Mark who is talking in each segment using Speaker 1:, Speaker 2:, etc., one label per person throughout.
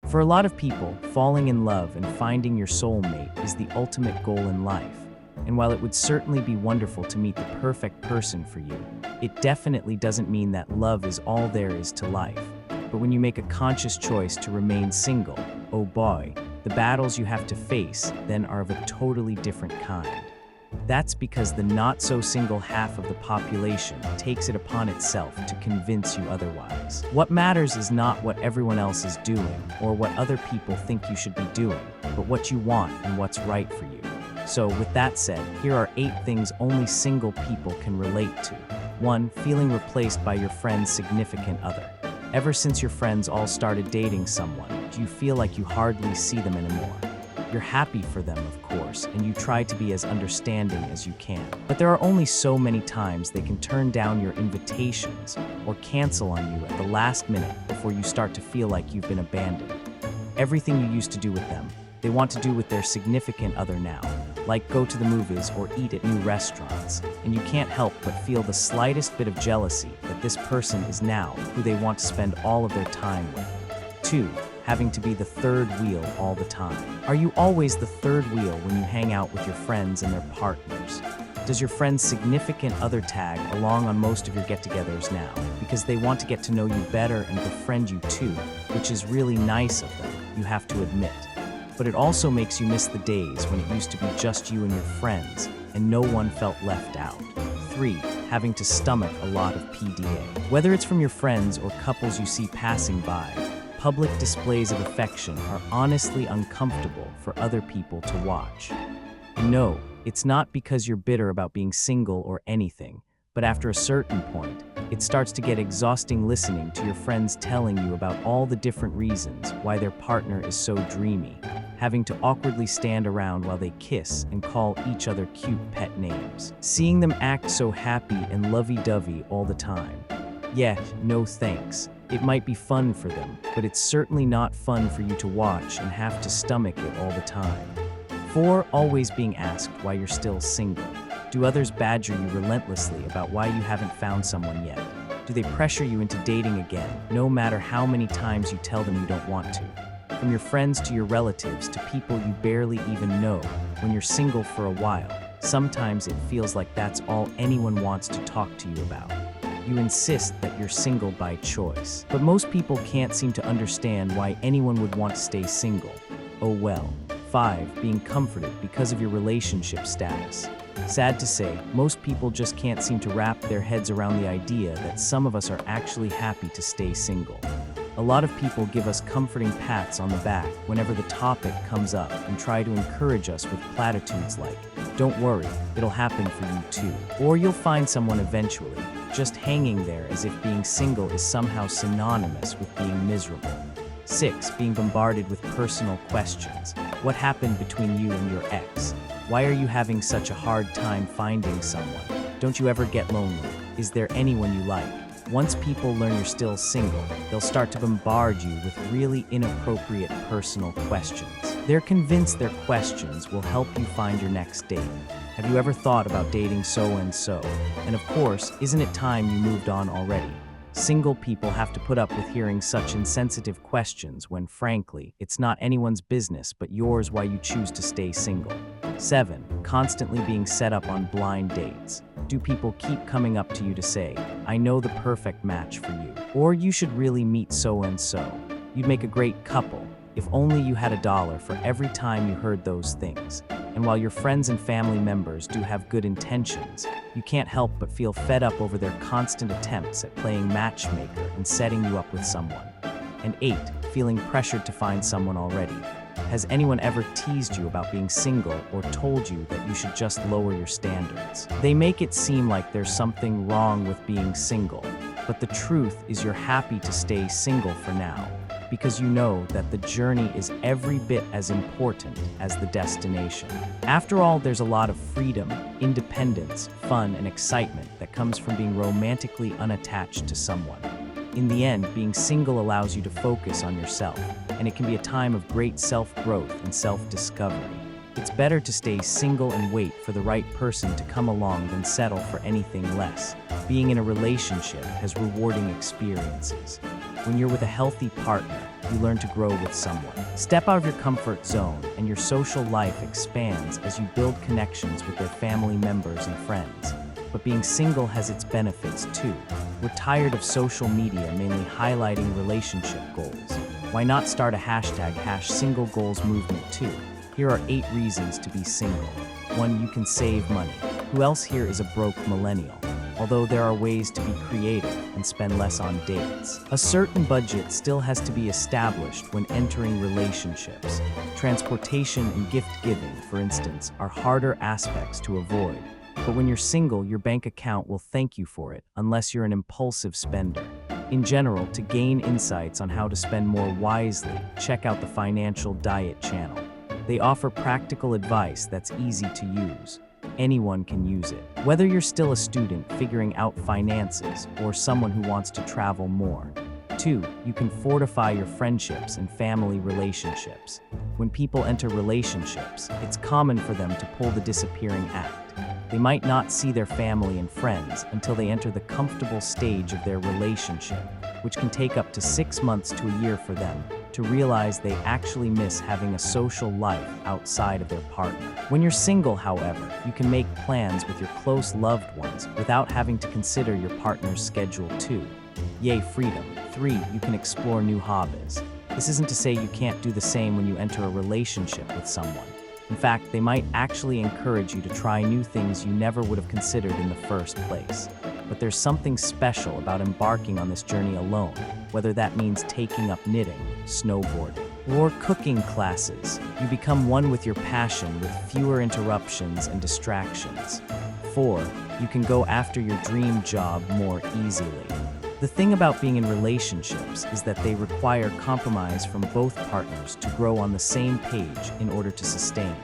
Speaker 1: For a lot of people, falling in love and finding your soulmate is the ultimate goal in life. And while it would certainly be wonderful to meet the perfect person for you, it definitely doesn't mean that love is all there is to life. But when you make a conscious choice to remain single, oh boy, the battles you have to face then are of a totally different kind. That's because the not-so-single half of the population takes it upon itself to convince you otherwise. What matters is not what everyone else is doing or what other people think you should be doing, but what you want and what's right for you. So, with that said, here are 8 things only single people can relate to. 1. Feeling replaced by your friend's significant other. Ever since your friends all started dating someone, do you feel like you hardly see them anymore? You're happy for them, of course, and you try to be as understanding as you can. But there are only so many times they can turn down your invitations or cancel on you at the last minute before you start to feel like you've been abandoned. Everything you used to do with them, they want to do with their significant other now, like go to the movies or eat at new restaurants, and you can't help but feel the slightest bit of jealousy that this person is now who they want to spend all of their time with. 2. Having to be the third wheel all the time. Are you always the third wheel when you hang out with your friends and their partners? Does your friend's significant other tag along on most of your get-togethers now because they want to get to know you better and befriend you too, which is really nice of them, you have to admit. But it also makes you miss the days when it used to be just you and your friends and no one felt left out. 3. Having to stomach a lot of PDA. Whether it's from your friends or couples you see passing by, public displays of affection are honestly uncomfortable for other people to watch. No, it's not because you're bitter about being single or anything, but after a certain point, it starts to get exhausting listening to your friends telling you about all the different reasons why their partner is so dreamy, having to awkwardly stand around while they kiss and call each other cute pet names, seeing them act so happy and lovey-dovey all the time. Yeah, no thanks. It might be fun for them, but it's certainly not fun for you to watch and have to stomach it all the time. 4. Always being asked why you're still single. Do others badger you relentlessly about why you haven't found someone yet? Do they pressure you into dating again, no matter how many times you tell them you don't want to? From your friends to your relatives to people you barely even know, when you're single for a while, sometimes it feels like that's all anyone wants to talk to you about. You insist that you're single by choice. But most people can't seem to understand why anyone would want to stay single. Oh well. 5. Being comforted because of your relationship status. Sad to say, most people just can't seem to wrap their heads around the idea that some of us are actually happy to stay single. A lot of people give us comforting pats on the back whenever the topic comes up and try to encourage us with platitudes like, "Don't worry, it'll happen for you too." Or you'll find someone eventually, just hanging there as if being single is somehow synonymous with being miserable. 6. Being bombarded with personal questions. What happened between you and your ex? Why are you having such a hard time finding someone? Don't you ever get lonely? Is there anyone you like? Once people learn you're still single, they'll start to bombard you with really inappropriate personal questions. They're convinced their questions will help you find your next date. Have you ever thought about dating so-and-so? And of course, isn't it time you moved on already? Single people have to put up with hearing such insensitive questions when, frankly, it's not anyone's business but yours why you choose to stay single. 7. Constantly being set up on blind dates. Do people keep coming up to you to say, "I know the perfect match for you," or "You should really meet so-and-so. You'd make a great couple," if only you had $1 for every time you heard those things. And while your friends and family members do have good intentions, you can't help but feel fed up over their constant attempts at playing matchmaker and setting you up with someone. And 8. Feeling pressured to find someone already. Has anyone ever teased you about being single or told you that you should just lower your standards? They make it seem like there's something wrong with being single, but the truth is you're happy to stay single for now, because you know that the journey is every bit as important as the destination. After all, there's a lot of freedom, independence, fun, and excitement that comes from being romantically unattached to someone. In the end, being single allows you to focus on yourself, and it can be a time of great self-growth and self-discovery. It's better to stay single and wait for the right person to come along than settle for anything less. Being in a relationship has rewarding experiences. When you're with a healthy partner, you learn to grow with someone. Step out of your comfort zone, and your social life expands as you build connections with their family members and friends. But being single has its benefits too. We're tired of social media mainly highlighting relationship goals. Why not start a #SingleGoals movement too? Here are 8 reasons to be single. 1. You can save money. Who else here is a broke millennial? Although there are ways to be creative and spend less on dates. A certain budget still has to be established when entering relationships. Transportation and gift giving, for instance, are harder aspects to avoid. But when you're single, your bank account will thank you for it, unless you're an impulsive spender. In general, to gain insights on how to spend more wisely, check out the Financial Diet channel. They offer practical advice that's easy to use. Anyone can use it. Whether you're still a student figuring out finances or someone who wants to travel more. 2. You can fortify your friendships and family relationships. When people enter relationships, it's common for them to pull the disappearing act. They might not see their family and friends until they enter the comfortable stage of their relationship, which can take up to 6 months to a year for them to realize they actually miss having a social life outside of their partner. When you're single, however, you can make plans with your close loved ones without having to consider your partner's schedule too. Yay, freedom. 3. You can explore new hobbies. This isn't to say you can't do the same when you enter a relationship with someone. In fact, they might actually encourage you to try new things you never would have considered in the first place. But there's something special about embarking on this journey alone, whether that means taking up knitting, snowboarding, or cooking classes. You become one with your passion with fewer interruptions and distractions. 4. You can go after your dream job more easily. The thing about being in relationships is that they require compromise from both partners to grow on the same page in order to sustain.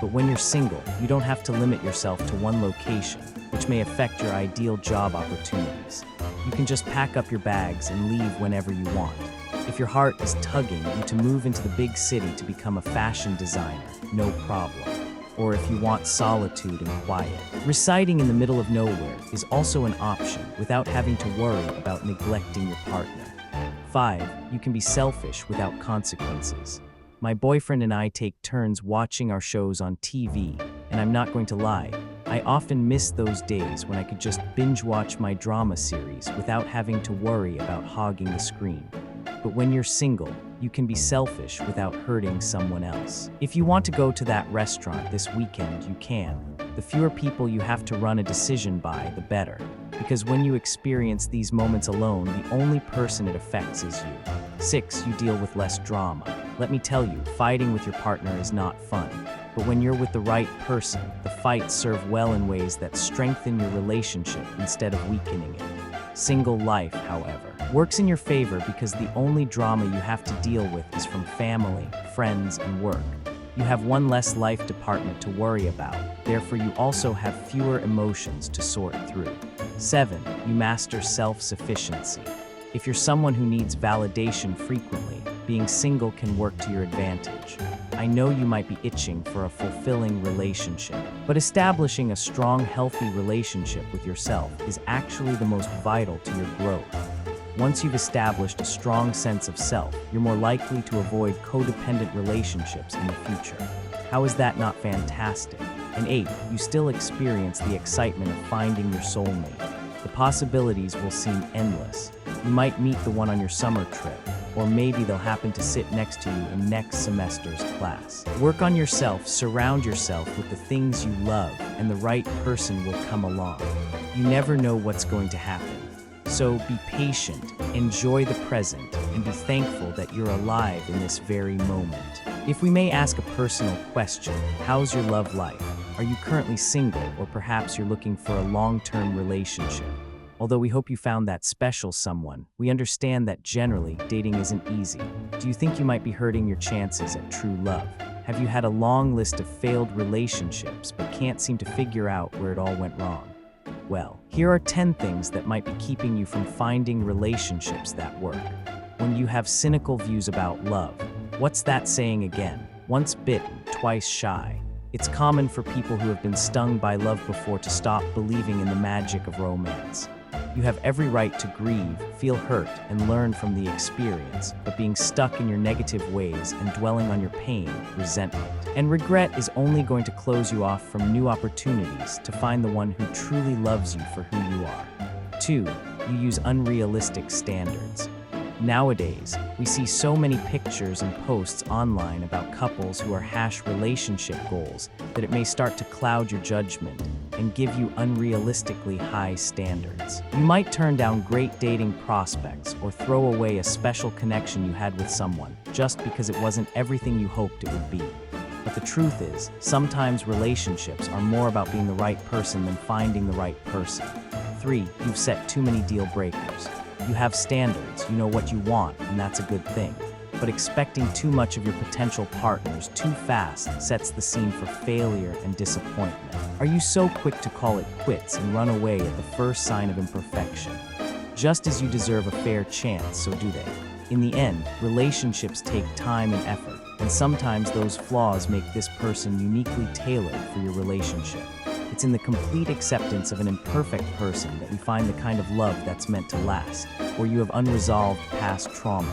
Speaker 1: But when you're single, you don't have to limit yourself to one location, which may affect your ideal job opportunities. You can just pack up your bags and leave whenever you want. If your heart is tugging you to move into the big city to become a fashion designer, no problem. Or if you want solitude and quiet. Residing in the middle of nowhere is also an option without having to worry about neglecting your partner. 5. You can be selfish without consequences. My boyfriend and I take turns watching our shows on TV, and I'm not going to lie, I often miss those days when I could just binge watch my drama series without having to worry about hogging the screen. But when you're single, you can be selfish without hurting someone else. If you want to go to that restaurant this weekend, you can. The fewer people you have to run a decision by, the better. Because when you experience these moments alone, the only person it affects is you. 6. You deal with less drama. Let me tell you, fighting with your partner is not fun. But when you're with the right person, the fights serve well in ways that strengthen your relationship instead of weakening it. Single life, however, works in your favor because the only drama you have to deal with is from family, friends, and work. You have one less life department to worry about, therefore you also have fewer emotions to sort through. 7. You master self-sufficiency. If you're someone who needs validation frequently, being single can work to your advantage. I know you might be itching for a fulfilling relationship, but establishing a strong, healthy relationship with yourself is actually the most vital to your growth. Once you've established a strong sense of self, you're more likely to avoid codependent relationships in the future. How is that not fantastic? And 8, you still experience the excitement of finding your soulmate. The possibilities will seem endless. You might meet the one on your summer trip, or maybe they'll happen to sit next to you in next semester's class. Work on yourself, surround yourself with the things you love, and the right person will come along. You never know what's going to happen. So be patient, enjoy the present, and be thankful that you're alive in this very moment. If we may ask a personal question, how's your love life? Are you currently single, or perhaps you're looking for a long-term relationship? Although we hope you found that special someone, we understand that generally, dating isn't easy. Do you think you might be hurting your chances at true love? Have you had a long list of failed relationships but can't seem to figure out where it all went wrong? Well, here are 10 things that might be keeping you from finding relationships that work. When you have cynical views about love, what's that saying again? Once bitten, twice shy. It's common for people who have been stung by love before to stop believing in the magic of romance. You have every right to grieve, feel hurt, and learn from the experience, but being stuck in your negative ways and dwelling on your pain, resentment, and regret is only going to close you off from new opportunities to find the one who truly loves you for who you are. 2. You use unrealistic standards. Nowadays, we see so many pictures and posts online about couples who are hash relationship goals that it may start to cloud your judgment and give you unrealistically high standards. You might turn down great dating prospects or throw away a special connection you had with someone just because it wasn't everything you hoped it would be. But the truth is, sometimes relationships are more about being the right person than finding the right person. 3. You've set too many deal breakers. You have standards, you know what you want, and that's a good thing. But expecting too much of your potential partners too fast sets the scene for failure and disappointment. Are you so quick to call it quits and run away at the first sign of imperfection? Just as you deserve a fair chance, so do they. In the end, relationships take time and effort, and sometimes those flaws make this person uniquely tailored for your relationship. It's in the complete acceptance of an imperfect person that we find the kind of love that's meant to last, where you have unresolved past trauma.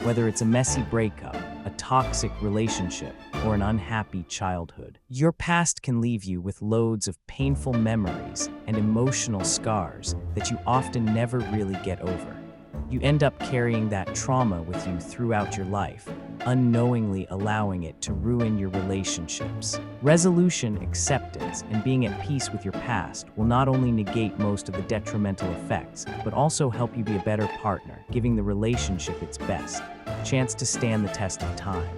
Speaker 1: Whether it's a messy breakup, a toxic relationship, or an unhappy childhood, your past can leave you with loads of painful memories and emotional scars that you often never really get over. You end up carrying that trauma with you throughout your life, unknowingly allowing it to ruin your relationships. Resolution, acceptance, and being at peace with your past will not only negate most of the detrimental effects, but also help you be a better partner, giving the relationship its best chance to stand the test of time.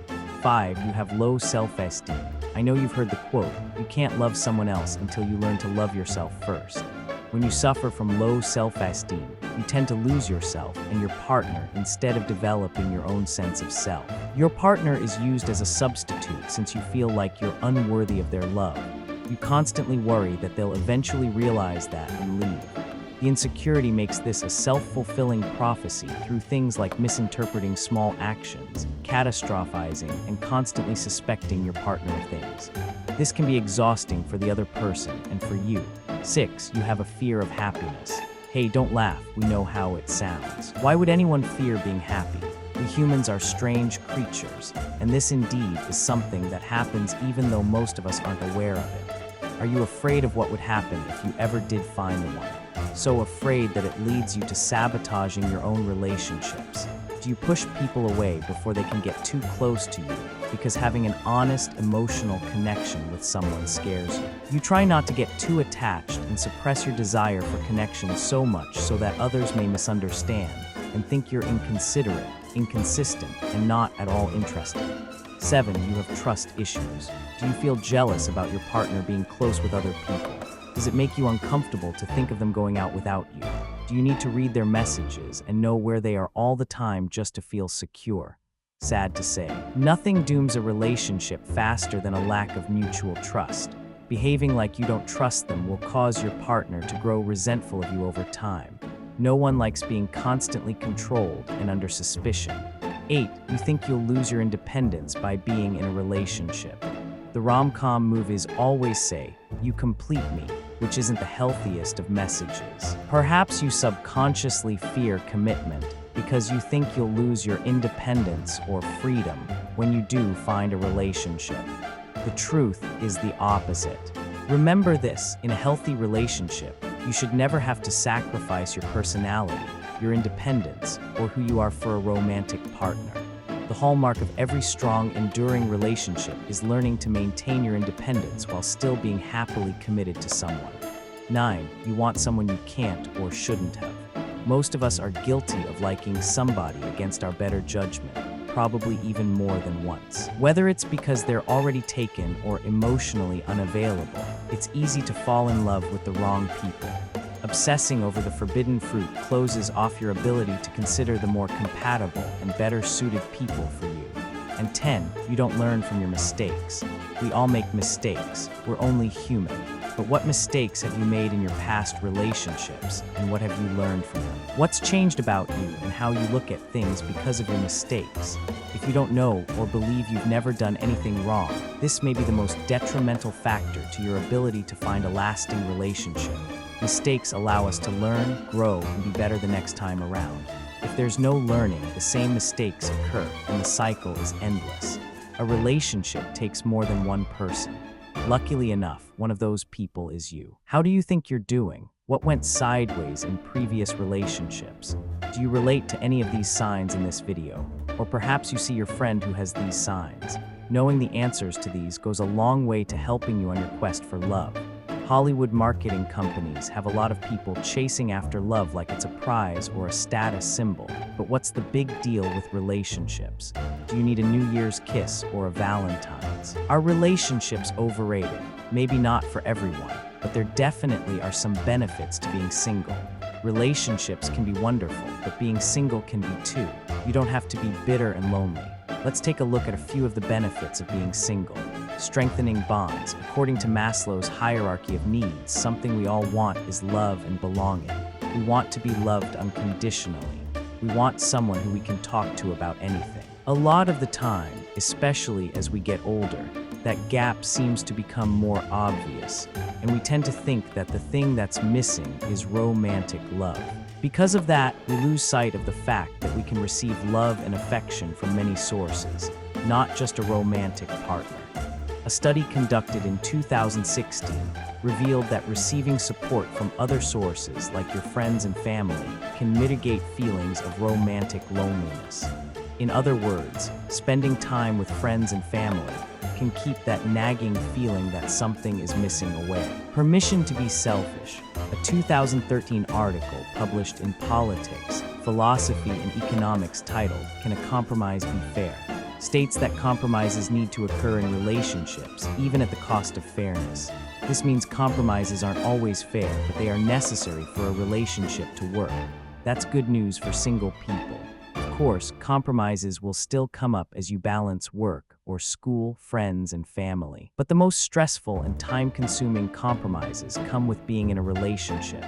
Speaker 1: 5. You have low self-esteem. I know you've heard the quote, you can't love someone else until you learn to love yourself first. When you suffer from low self-esteem, you tend to lose yourself and your partner instead of developing your own sense of self. Your partner is used as a substitute since you feel like you're unworthy of their love. You constantly worry that they'll eventually realize that and leave. The insecurity makes this a self-fulfilling prophecy through things like misinterpreting small actions, catastrophizing, and constantly suspecting your partner of things. This can be exhausting for the other person and for you. 6. You have a fear of happiness. Hey, don't laugh, we know how it sounds. Why would anyone fear being happy? We humans are strange creatures, and this indeed is something that happens even though most of us aren't aware of it. Are you afraid of what would happen if you ever did find the one? So afraid that it leads you to sabotaging your own relationships? Do you push people away before they can get too close to you because having an honest, emotional connection with someone scares you? You try not to get too attached and suppress your desire for connection so much so that others may misunderstand and think you're inconsiderate, inconsistent, and not at all interested. 7. You have trust issues. Do you feel jealous about your partner being close with other people? Does it make you uncomfortable to think of them going out without you? Do you need to read their messages and know where they are all the time just to feel secure? Sad to say, nothing dooms a relationship faster than a lack of mutual trust. Behaving like you don't trust them will cause your partner to grow resentful of you over time. No one likes being constantly controlled and under suspicion. 8. You think you'll lose your independence by being in a relationship. The rom-com movies always say, "You complete me," which isn't the healthiest of messages. Perhaps you subconsciously fear commitment because you think you'll lose your independence or freedom when you do find a relationship. The truth is the opposite. Remember this, in a healthy relationship, you should never have to sacrifice your personality, your independence, or who you are for a romantic partner. The hallmark of every strong, enduring relationship is learning to maintain your independence while still being happily committed to someone. 9. You want someone you can't or shouldn't have. Most of us are guilty of liking somebody against our better judgment, probably even more than once. Whether it's because they're already taken or emotionally unavailable, it's easy to fall in love with the wrong people. Obsessing over the forbidden fruit closes off your ability to consider the more compatible and better suited people for you. And 10, you don't learn from your mistakes. We all make mistakes. We're only human. But what mistakes have you made in your past relationships, and what have you learned from them? What's changed about you and how you look at things because of your mistakes? If you don't know or believe you've never done anything wrong, this may be the most detrimental factor to your ability to find a lasting relationship. Mistakes allow us to learn, grow, and be better the next time around. If there's no learning, the same mistakes occur, and the cycle is endless. A relationship takes more than one person. Luckily enough, one of those people is you. How do you think you're doing? What went sideways in previous relationships? Do you relate to any of these signs in this video? Or perhaps you see your friend who has these signs. Knowing the answers to these goes a long way to helping you on your quest for love. Hollywood marketing companies have a lot of people chasing after love like it's a prize or a status symbol. But what's the big deal with relationships? Do you need a New Year's kiss or a Valentine's? Are relationships overrated? Maybe not for everyone, but there definitely are some benefits to being single. Relationships can be wonderful, but being single can be too. You don't have to be bitter and lonely. Let's take a look at a few of the benefits of being single. Strengthening bonds. According to Maslow's hierarchy of needs, something we all want is love and belonging. We want to be loved unconditionally. We want someone who we can talk to about anything. A lot of the time, especially as we get older, that gap seems to become more obvious, and we tend to think that the thing that's missing is romantic love. Because of that, we lose sight of the fact that we can receive love and affection from many sources, not just a romantic partner. A study conducted in 2016 revealed that receiving support from other sources like your friends and family can mitigate feelings of romantic loneliness. In other words, spending time with friends and family can keep that nagging feeling that something is missing away. Permission to be selfish. A 2013 article published in Politics, Philosophy and Economics titled, "Can a Compromise Be Fair?" states that compromises need to occur in relationships, even at the cost of fairness. This means compromises aren't always fair, but they are necessary for a relationship to work. That's good news for single people. Of course, compromises will still come up as you balance work or school, friends, and family. But the most stressful and time-consuming compromises come with being in a relationship.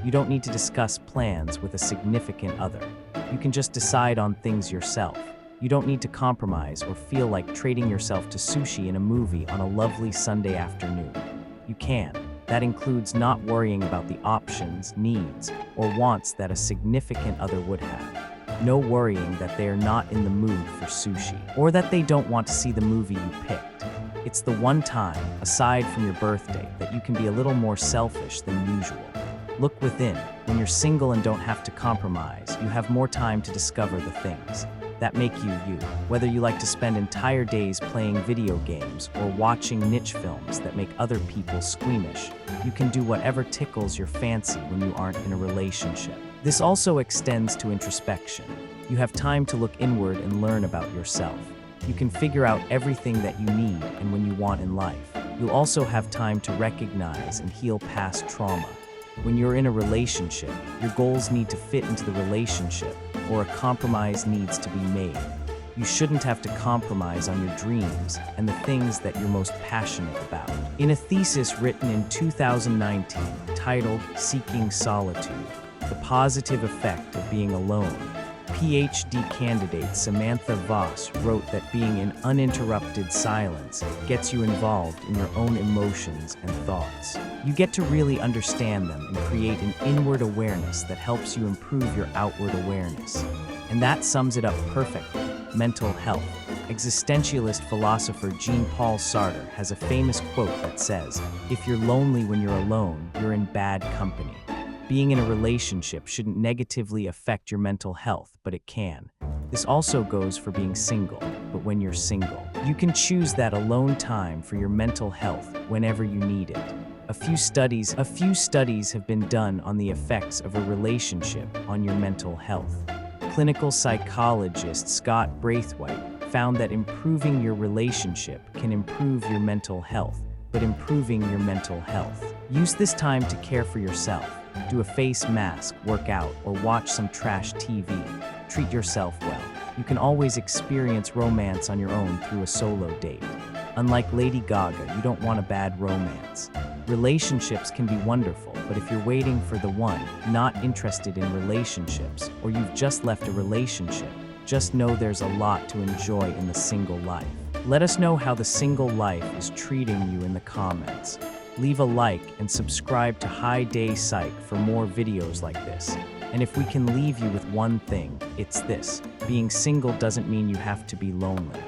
Speaker 1: You don't need to discuss plans with a significant other. You can just decide on things yourself. You don't need to compromise or feel like trading yourself to sushi in a movie on a lovely Sunday afternoon. You can. That includes not worrying about the options, needs, or wants that a significant other would have. No worrying that they are not in the mood for sushi, or that they don't want to see the movie you picked. It's the one time, aside from your birthday, that you can be a little more selfish than usual. Look within. When you're single and don't have to compromise, you have more time to discover the things that make you you. Whether you like to spend entire days playing video games or watching niche films that make other people squeamish, you can do whatever tickles your fancy when you aren't in a relationship. This also extends to introspection. You have time to look inward and learn about yourself. You can figure out everything that you need and when you want in life. You'll also have time to recognize and heal past trauma. When you're in a relationship, your goals need to fit into the relationship, or a compromise needs to be made. You shouldn't have to compromise on your dreams and the things that you're most passionate about. In a thesis written in 2019 titled "Seeking Solitude: The Positive Effect of Being Alone," PhD candidate Samantha Voss wrote that being in uninterrupted silence gets you involved in your own emotions and thoughts. You get to really understand them and create an inward awareness that helps you improve your outward awareness. And that sums it up perfectly. Mental health. Existentialist philosopher Jean-Paul Sartre has a famous quote that says, "If you're lonely when you're alone, you're in bad company." Being in a relationship shouldn't negatively affect your mental health, but it can. This also goes for being single, but when you're single, you can choose that alone time for your mental health whenever you need it. A few studies have been done on the effects of a relationship on your mental health. Clinical psychologist Scott Braithwaite found that improving your relationship can improve your mental health, but improving your mental health. Use this time to care for yourself. Do a face mask, work out, or watch some trash TV. Treat yourself well. You can always experience romance on your own through a solo date. Unlike Lady Gaga, you don't want a bad romance. Relationships can be wonderful, but if you're waiting for the one, not interested in relationships, or you've just left a relationship, just know there's a lot to enjoy in the single life. Let us know how the single life is treating you in the comments. leave a like and subscribe to Hi Day Psych for more videos like this. And if we can leave you with one thing, it's this: being single doesn't mean you have to be lonely.